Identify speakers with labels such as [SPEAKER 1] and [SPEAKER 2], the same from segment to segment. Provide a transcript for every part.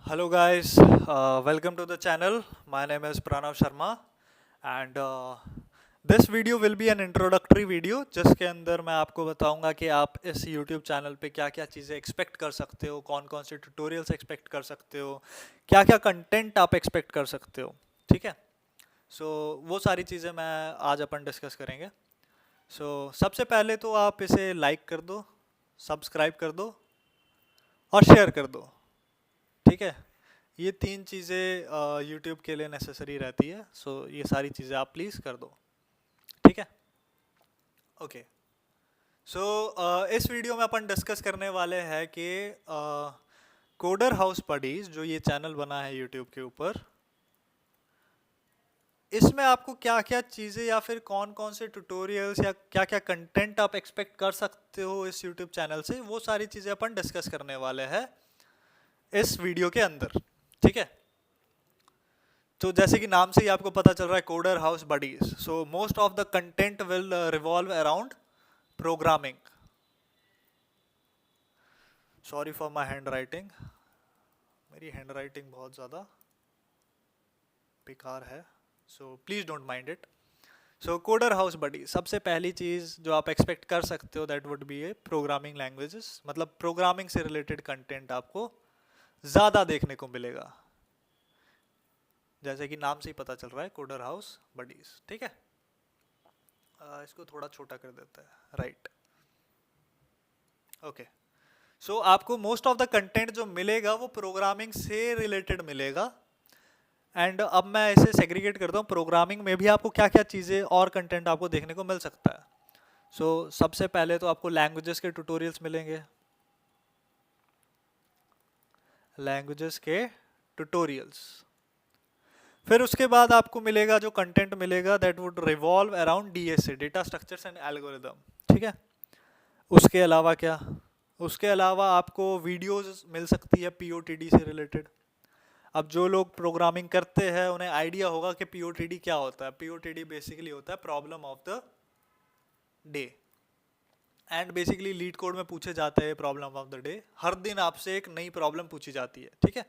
[SPEAKER 1] Hello guys, welcome to the channel. My name is Pranav Sharma and this video will be an introductory video जिसके अंदर मैं आपको बताऊंगा कि आप इस YouTube चैनल पे क्या क्या चीज़ें एक्सपेक्ट कर सकते हो, कौन कौन से ट्यूटोरियल्स एक्सपेक्ट कर सकते हो, क्या क्या कंटेंट आप एक्सपेक्ट कर सकते हो। ठीक है। सो वो सारी चीज़ें मैं आज अपन डिस्कस करेंगे। सबसे पहले तो आप इसे लाइक कर दो, सब्सक्राइब कर दो और शेयर कर दो। ठीक है। ये तीन चीज़ें यूट्यूब के लिए नेसेसरी रहती है। ये सारी चीज़ें आप प्लीज़ कर दो। ठीक है। ओके। इस वीडियो में अपन डिस्कस करने वाले हैं कि कोडर हाउस पडीज जो ये चैनल बना है यूट्यूब के ऊपर, इसमें आपको क्या क्या चीज़ें या फिर कौन कौन से ट्यूटोरियल्स या क्या क्या कंटेंट आप एक्सपेक्ट कर सकते हो इस यूट्यूब चैनल से, वो सारी चीज़ें अपन डिस्कस करने वाले हैं इस वीडियो के अंदर। ठीक है। तो जैसे कि नाम से ही आपको पता चल रहा है, coder house buddies. So most of the content will revolve around programming. Sorry for my handwriting, मेरी हैंड राइटिंग बहुत ज़्यादा बेकार है, so please don't mind it. So coder house buddy, सबसे पहली चीज़ जो आप एक्सपेक्ट कर सकते हो that would be a programming languages. मतलब प्रोग्रामिंग से रिलेटेड कंटेंट आपको ज़्यादा देखने को मिलेगा, जैसे कि नाम से ही पता चल रहा है, कोडर हाउस बडीज। ठीक है। इसको थोड़ा छोटा कर देता है, राइट। ओके। सो आपको मोस्ट ऑफ द कंटेंट जो मिलेगा वो प्रोग्रामिंग से रिलेटेड मिलेगा। एंड अब मैं इसे सेग्रीगेट करता हूँ, प्रोग्रामिंग में भी आपको क्या क्या चीज़ें और कंटेंट आपको देखने को मिल सकता है। सबसे पहले तो आपको लैंग्वेजेस के ट्यूटोरियल्स मिलेंगे, लैंग्वेजेस के ट्यूटोरियल्स। फिर उसके बाद आपको मिलेगा, जो कंटेंट मिलेगा that would revolve around DSA, data structures and algorithm. ठीक है। उसके अलावा क्या, उसके अलावा आपको वीडियोस मिल सकती है पीओटीडी से रिलेटेड। अब जो लोग प्रोग्रामिंग करते हैं उन्हें आइडिया होगा कि पीओटीडी क्या होता है। पीओटीडी बेसिकली होता है problem of the day, and basically leet code में पूछे जाते हैं प्रॉब्लम ऑफ द डे। हर दिन आपसे एक नई प्रॉब्लम पूछी जाती है। ठीक है।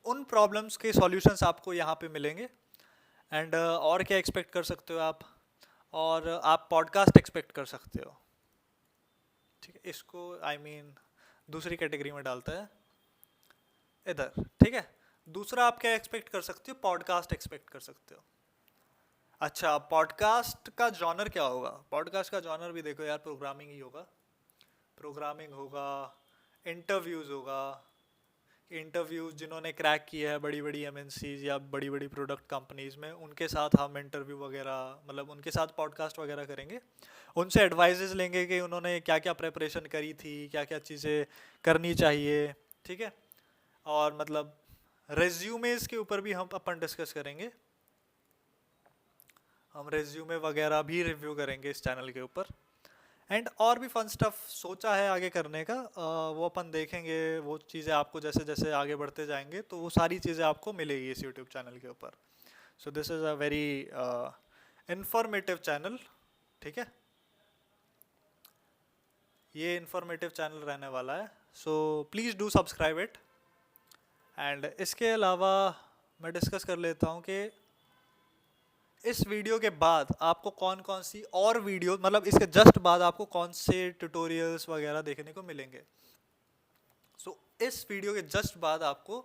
[SPEAKER 1] उन प्रॉब्लम्स के सॉल्यूशंस आपको यहाँ पे मिलेंगे। एंड और क्या एक्सपेक्ट कर सकते हो आप, और आप पॉडकास्ट एक्सपेक्ट कर सकते हो। ठीक है। इसको आई मीन दूसरी कैटेगरी में डालता है इधर। ठीक है। दूसरा आप क्या एक्सपेक्ट कर सकते हो, पॉडकास्ट एक्सपेक्ट कर सकते हो। अच्छा, पॉडकास्ट का जॉनर क्या होगा? पॉडकास्ट का जॉनर भी देखो यार, प्रोग्रामिंग ही होगा। प्रोग्रामिंग होगा, इंटरव्यूज़ होगा। इंटरव्यूज़ जिन्होंने क्रैक किया है बड़ी बड़ी एमएनसीज या बड़ी बड़ी प्रोडक्ट कंपनीज में, उनके साथ हम इंटरव्यू वगैरह, मतलब उनके साथ पॉडकास्ट वगैरह करेंगे। उनसे एडवाइजेस लेंगे कि उन्होंने क्या क्या प्रेपरेशन करी थी, क्या क्या चीज़ें करनी चाहिए। ठीक है। और मतलब रेज्यूमेज के ऊपर भी हम अपन डिस्कस करेंगे। हम रेज्यूमे वगैरह भी रिव्यू करेंगे इस चैनल के ऊपर। एंड और भी फन स्टफ सोचा है आगे करने का, वो अपन देखेंगे। वो चीज़ें आपको जैसे जैसे आगे बढ़ते जाएंगे तो वो सारी चीज़ें आपको मिलेगी इस यूट्यूब चैनल के ऊपर। So this is a very informative channel. ठीक है। ये इंफॉर्मेटिव चैनल रहने वाला है, so please do subscribe it. And इसके अलावा मैं डिस्कस कर लेता हूँ कि इस वीडियो के बाद आपको कौन कौन सी और वीडियो, मतलब इसके जस्ट बाद आपको कौन से ट्यूटोरियल्स वगैरह देखने को मिलेंगे। इस वीडियो के जस्ट बाद आपको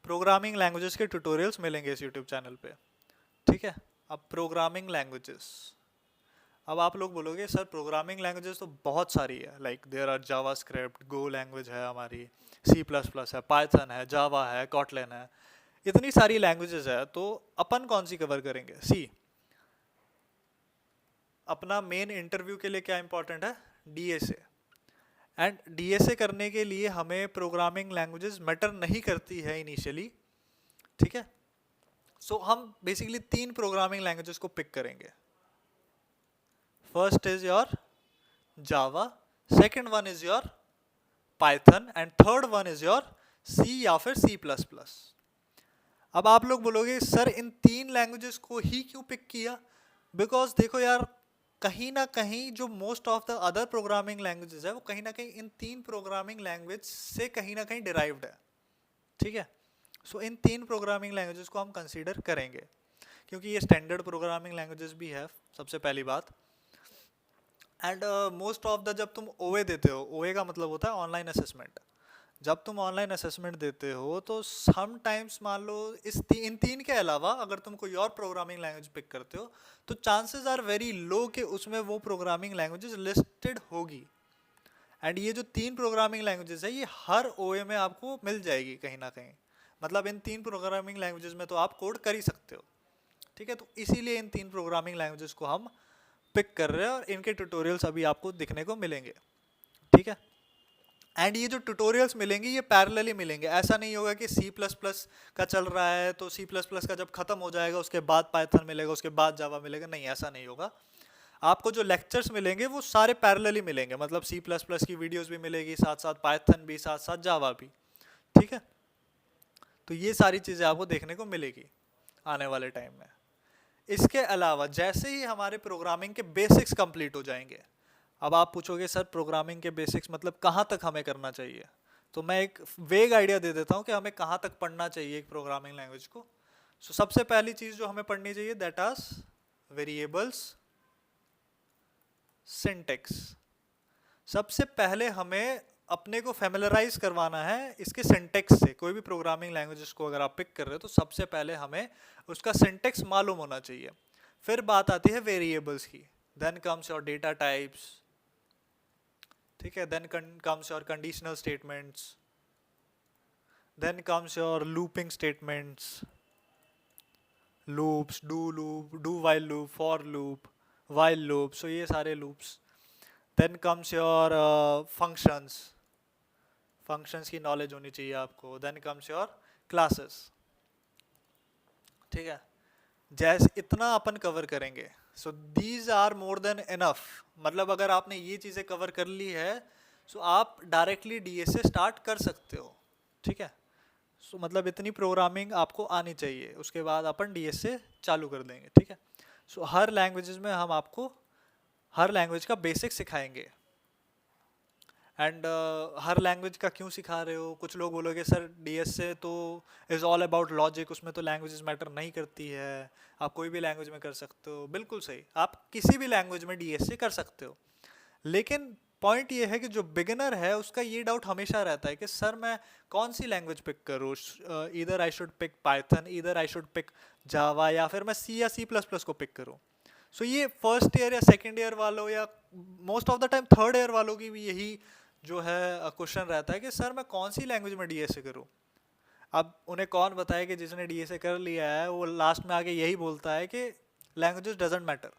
[SPEAKER 1] प्रोग्रामिंग लैंग्वेजेस के ट्यूटोरियल्स मिलेंगे इस यूट्यूब चैनल पे। ठीक है। अब प्रोग्रामिंग लैंग्वेजेस, अब आप लोग बोलोगे सर प्रोग्रामिंग लैंग्वेजेस तो बहुत सारी है, like there are JavaScript, go language है हमारी, सी प्लस प्लस है, पाइथन है, जावा है, कॉटलिन है, इतनी सारी लैंग्वेजेस है। तो अपन कौन सी कवर करेंगे? सी, अपना मेन इंटरव्यू के लिए क्या इंपॉर्टेंट है? डीएसए। एंड डीएसए करने के लिए हमें प्रोग्रामिंग लैंग्वेजेस मैटर नहीं करती है इनिशियली। ठीक है। हम बेसिकली तीन प्रोग्रामिंग लैंग्वेजेस को पिक करेंगे। First is your Java, second one is your Python, and third one is your C या फिर सी प्लस प्लस। अब आप लोग बोलोगे सर इन तीन लैंग्वेजेस को ही क्यों पिक किया? बिकॉज देखो यार, कहीं ना कहीं जो most of the other programming languages है वो कहीं ना कहीं इन तीन प्रोग्रामिंग लैंग्वेज से कहीं ना कहीं डिराइव्ड है। ठीक है। सो इन 3 प्रोग्रामिंग लैंग्वेजेस को हम कंसीडर करेंगे, क्योंकि ये स्टैंडर्ड प्रोग्रामिंग लैंग्वेजेस भी है, सबसे पहली बात। एंड मोस्ट ऑफ द, जब तुम ओए देते हो, ओए का मतलब होता है ऑनलाइन असेसमेंट, जब तुम ऑनलाइन असेसमेंट देते हो तो समटाइम्स मान लो इन 3 के अलावा अगर तुम कोई और प्रोग्रामिंग लैंग्वेज पिक करते हो तो चांसेस आर वेरी लो कि उसमें वो प्रोग्रामिंग लैंग्वेजेस लिस्टेड होगी। एंड ये जो 3 प्रोग्रामिंग लैंग्वेजेस है ये हर ओए में आपको मिल जाएगी कहीं ना कहीं, मतलब इन 3 प्रोग्रामिंग लैंग्वेजेस में तो आप कोड कर ही सकते हो, ठीक है। तो इसीलिए इन 3 प्रोग्रामिंग लैंग्वेजेस को हम पिक कर रहे हैं और इनके ट्यूटोरियल्स अभी आपको दिखने को मिलेंगे, ठीक है। एंड ये जो ट्यूटोरियल्स मिलेंगे ये पैरेलली मिलेंगे, ऐसा नहीं होगा कि सी प्लस प्लस का चल रहा है तो सी प्लस प्लस का जब खत्म हो जाएगा उसके बाद पाइथन मिलेगा, उसके बाद जावा मिलेगा, नहीं ऐसा नहीं होगा। आपको जो लेक्चर्स मिलेंगे वो सारे पैरेलली मिलेंगे, मतलब सी प्लस प्लस की वीडियोस भी मिलेगी, साथ साथ पाइथन भी, साथ साथ जावा भी, ठीक है। तो ये सारी चीज़ें आपको देखने को मिलेगी आने वाले टाइम में। इसके अलावा जैसे ही हमारे प्रोग्रामिंग के बेसिक्स कंप्लीट हो जाएंगे, अब आप पूछोगे सर प्रोग्रामिंग के बेसिक्स मतलब कहाँ तक हमें करना चाहिए, तो मैं एक वेग आइडिया दे देता हूँ कि हमें कहाँ तक पढ़ना चाहिए एक प्रोग्रामिंग लैंग्वेज को। सो सबसे पहली चीज़ जो हमें पढ़नी चाहिए दैट आर वेरिएबल्स, सिंटेक्स। सबसे पहले हमें अपने को फैमिलराइज करवाना है इसके सिंटेक्स से। कोई भी प्रोग्रामिंग लैंग्वेजेस को अगर आप पिक कर रहे हो तो सबसे पहले हमें उसका सिंटेक्स मालूम होना चाहिए। फिर बात आती है वेरिएबल्स की, then comes your data types, ठीक है, then comes your conditional statements, then comes your looping statements, loops, do while loop, for loop, while loop, so ये सारे लूप्स। Then comes your functions, functions की नॉलेज होनी चाहिए आपको। देन कम्स योर क्लासेस, ठीक है। जैसे इतना अपन कवर करेंगे, so these are more than enough, मतलब अगर आपने ये चीज़ें कवर कर ली है सो आप डायरेक्टली डीएस से स्टार्ट कर सकते हो, ठीक है। सो मतलब इतनी प्रोग्रामिंग आपको आनी चाहिए, उसके बाद अपन डीएस से चालू कर देंगे, ठीक है। सो हर लैंग्वेजेस में हम आपको हर लैंग्वेज का बेसिक सिखाएंगे। एंड हर लैंग्वेज का क्यों सिखा रहे हो, कुछ लोग बोलोगे सर डीएस से तो इज़ ऑल अबाउट लॉजिक, उसमें तो लैंग्वेजेस मैटर नहीं करती है, आप कोई भी लैंग्वेज में कर सकते हो। बिल्कुल सही, आप किसी भी लैंग्वेज में डीएस से कर सकते हो, लेकिन पॉइंट ये है कि जो बिगिनर है उसका ये डाउट हमेशा रहता है कि सर मैं कौन सी लैंग्वेज पिक करूँ, either I should pick Python, either I should pick Java, या फिर मैं सी या सी प्लस प्लस को पिक करूँ। सो ये फर्स्ट ईयर या सेकेंड ईयर वालों या most of the time third year वालों की भी यही जो है क्वेश्चन रहता है कि सर मैं कौन सी लैंग्वेज में डीएसए करूँ। अब उन्हें कौन बताए कि जिसने डीएसए कर लिया है वो लास्ट में आके यही बोलता है कि लैंग्वेजेस डजेंट मैटर।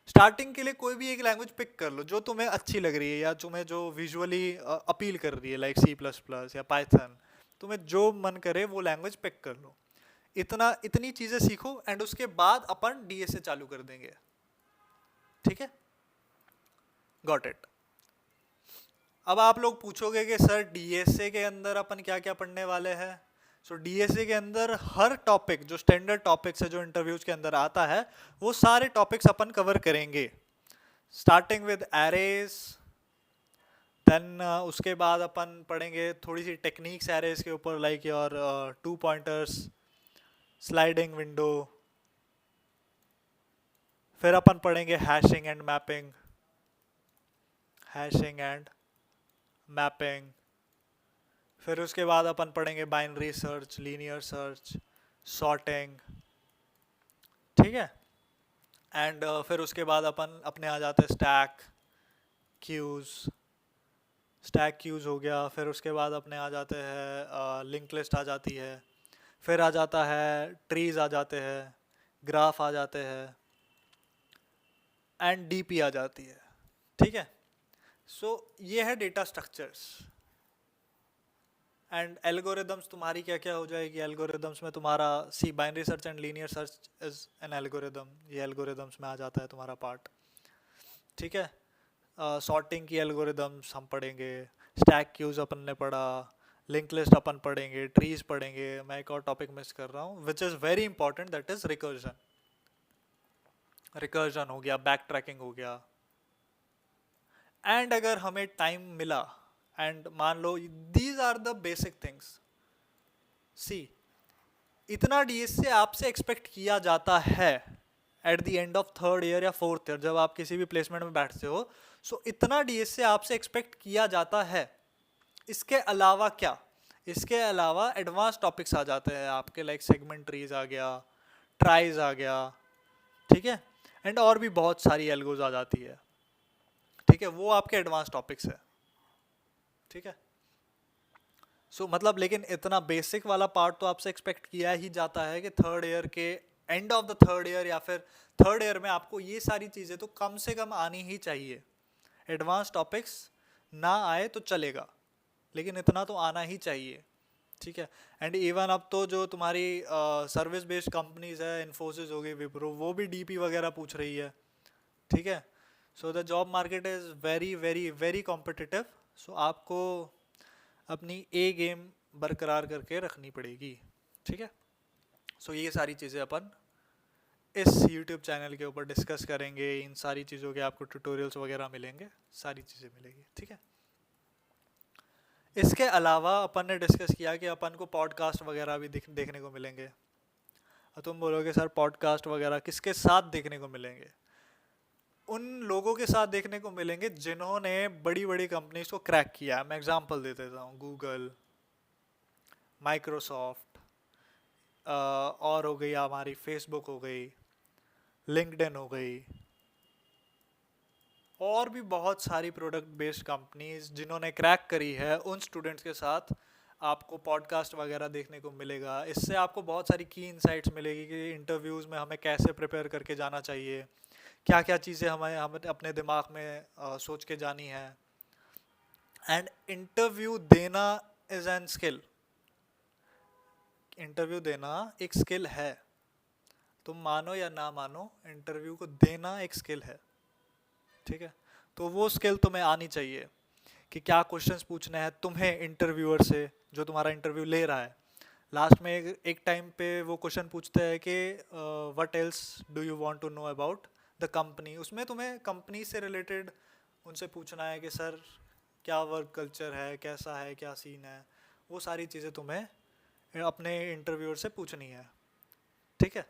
[SPEAKER 1] स्टार्टिंग के लिए कोई भी एक लैंग्वेज पिक कर लो जो तुम्हें अच्छी लग रही है या तुम्हें जो विजुअली अपील कर रही है, लाइक सी प्लस प्लस या पाइथन, तुम्हें जो मन करे वो लैंग्वेज पिक कर लो। इतनी चीज़ें सीखो एंड उसके बाद अपन डीएसए चालू कर देंगे, ठीक है। Got it. अब आप लोग पूछोगे कि सर डीएसए के अंदर अपन क्या क्या पढ़ने वाले हैं। सो डीएसए के अंदर हर टॉपिक जो स्टैंडर्ड टॉपिक्स है जो इंटरव्यूज के अंदर आता है वो सारे टॉपिक्स अपन कवर करेंगे, स्टार्टिंग विद एरेज। देन उसके बाद अपन पढ़ेंगे थोड़ी सी टेक्निक्स एरेज के ऊपर, like your 2 pointers, sliding window. फिर अपन पढ़ेंगे hashing and mapping, hashing and mapping. फिर उसके बाद अपन पढ़ेंगे binary search, linear search, sorting, ठीक है। एंड फिर उसके बाद अपन अपने आ जाते हैं स्टैक क्यूज हो गया। फिर उसके बाद अपने आ जाते हैं लिंक लिस्ट आ जाती है। फिर आ जाता है ट्रीज आ जाते हैं, ग्राफ आ जाते हैं एंड डीपी आ जाती है, ठीक है। सो ये है डेटा स्ट्रक्चर्स। एंड एल्गोरिदम्स तुम्हारी क्या क्या हो जाएगी, एल्गोरिदम्स में तुम्हारा see binary search and linear search is an algorithm, ये एल्गोरिदम्स में आ जाता है तुम्हारा पार्ट, ठीक है। सॉर्टिंग की एल्गोरिदम्स हम पढ़ेंगे, स्टैक क्यूज अपन ने पढ़ा, लिंक लिस्ट अपन पढ़ेंगे, ट्रीज पढ़ेंगे। मैं एक और टॉपिक मिस कर रहा हूँ which is very important, that is recursion. Recursion हो गया, बैक ट्रैकिंग हो गया। एंड अगर हमें टाइम मिला एंड मान लो these are the basic things, see इतना डीएसए आपसे एक्सपेक्ट किया जाता है at the end of third year या फोर्थ ईयर, जब आप किसी भी प्लेसमेंट में बैठते हो। सो इतना डीएसए आपसे एक्सपेक्ट किया जाता है। इसके अलावा क्या, इसके अलावा एडवांस टॉपिक्स आ जाते हैं आपके, लाइक सेगमेंट ट्रीज आ गया, ट्राइज आ गया, ठीक है, एंड और भी बहुत सारी एल्गोज आ जाती है, ठीक है, वो आपके एडवांस टॉपिक्स है, ठीक है। सो मतलब लेकिन इतना बेसिक वाला पार्ट तो आपसे एक्सपेक्ट किया ही जाता है कि थर्ड ईयर के end of the third year या फिर थर्ड ईयर में आपको ये सारी चीज़ें तो कम से कम आनी ही चाहिए। एडवांस टॉपिक्स ना आए तो चलेगा, लेकिन इतना तो आना ही चाहिए, ठीक है। एंड इवन अब तो जो तुम्हारी सर्विस बेस्ड कंपनीज है, इन्फोसिस हो गई, विप्रो, वो भी डीपी वगैरह पूछ रही है, ठीक है। So the job market is very very very competitive. So आपको अपनी ए गेम बरकरार करके रखनी पड़ेगी, ठीक है। सो ये सारी चीज़ें अपन इस YouTube चैनल के ऊपर डिस्कस करेंगे। इन सारी चीज़ों के आपको ट्यूटोरियल्स वगैरह मिलेंगे, सारी चीज़ें मिलेगी, ठीक है। इसके अलावा अपन ने डिस्कस किया कि अपन को पॉडकास्ट वगैरह भी देखने को मिलेंगे। और तुम बोलोगे सर पॉडकास्ट वगैरह किसके साथ देखने को मिलेंगे? उन लोगों के साथ देखने को मिलेंगे जिन्होंने बड़ी बड़ी कंपनीज को क्रैक किया है। मैं एग्जांपल दे देता हूँ, गूगल, माइक्रोसॉफ्ट, और हो गई हमारी फेसबुक हो गई, लिंक्डइन हो गई, और भी बहुत सारी प्रोडक्ट बेस्ड कंपनीज जिन्होंने क्रैक करी है, उन स्टूडेंट्स के साथ आपको पॉडकास्ट वगैरह देखने को मिलेगा। इससे आपको बहुत सारी की इंसाइट्स मिलेगी कि इंटरव्यूज़ में हमें कैसे प्रिपेयर करके जाना चाहिए, क्या क्या चीज़ें हमें अपने दिमाग में सोच के जानी है। एंड इंटरव्यू देना इज़ एन स्किल। इंटरव्यू देना एक स्किल है, तुम मानो या ना मानो, इंटरव्यू को देना एक स्किल है, ठीक है। तो वो स्किल तुम्हें आनी चाहिए कि क्या क्वेश्चंस पूछने हैं तुम्हें इंटरव्यूअर से, जो तुम्हारा इंटरव्यू ले रहा है। लास्ट में एक टाइम पे वो क्वेश्चन पूछते हैं कि what else do you want to know about the company. उसमें तुम्हें कंपनी से रिलेटेड उनसे पूछना है कि सर क्या वर्क कल्चर है, कैसा है, क्या सीन है, वो सारी चीज़ें तुम्हें अपने इंटरव्यूअर से पूछनी है, ठीक है।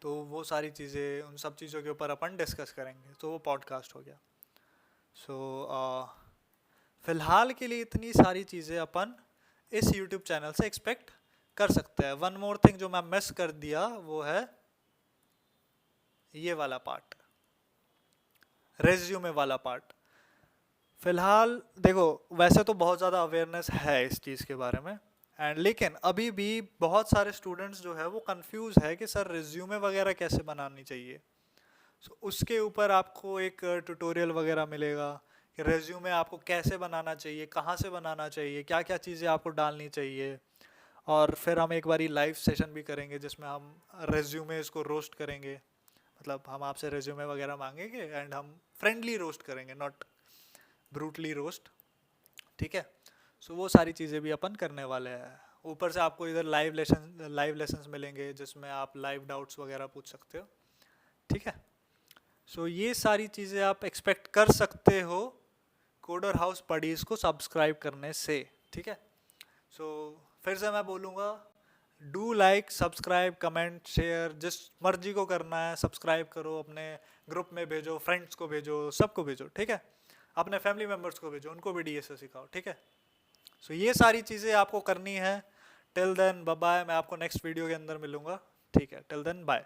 [SPEAKER 1] तो वो सारी चीज़ें, उन सब चीज़ों के ऊपर अपन डिस्कस करेंगे, तो वो पॉडकास्ट हो गया। सो फ़िलहाल के लिए इतनी सारी चीज़ें अपन इस YouTube चैनल से एक्सपेक्ट कर सकते हैं। वन मोर थिंग जो मैं मिस कर दिया वो है ये वाला पार्ट, रेज्यूमे वाला पार्ट। फ़िलहाल देखो, वैसे तो बहुत ज़्यादा अवेयरनेस है इस चीज़ के बारे में, एंड लेकिन अभी भी बहुत सारे स्टूडेंट्स जो है वो कंफ्यूज है कि सर रिज्यूमे वगैरह कैसे बनानी चाहिए। सो उसके ऊपर आपको एक ट्यूटोरियल वगैरह मिलेगा कि रेज्यूमे आपको कैसे बनाना चाहिए, कहाँ से बनाना चाहिए, क्या क्या चीज़ें आपको डालनी चाहिए। और फिर हम एक बारी लाइव सेशन भी करेंगे जिसमें हम रेज्यूमे को रोस्ट करेंगे, मतलब हम आपसे रेज्यूमे वगैरह मांगेंगे एंड हम फ्रेंडली रोस्ट करेंगे, नॉट ब्रूटली रोस्ट, ठीक है। सो वो सारी चीज़ें भी अपन करने वाले हैं। ऊपर से आपको इधर लाइव लेसन्स मिलेंगे जिसमें आप लाइव डाउट्स वगैरह पूछ सकते हो, ठीक है। सो ये सारी चीज़ें आप एक्सपेक्ट कर सकते हो कोडर हाउस पडीज को सब्सक्राइब करने से, ठीक है। सो फिर से मैं बोलूँगा, do like, subscribe, comment, share, जिस मर्जी को करना है सब्सक्राइब करो, अपने ग्रुप में भेजो, फ्रेंड्स को भेजो, सबको भेजो, ठीक है। अपने फैमिली मेम्बर्स को भेजो, उनको भी डीएसए सिखाओ, ठीक है। सो ये सारी चीज़ें आपको करनी है। टिल देन बाय बाय, मैं आपको नेक्स्ट वीडियो के अंदर मिलूँगा, ठीक है। Till then bye.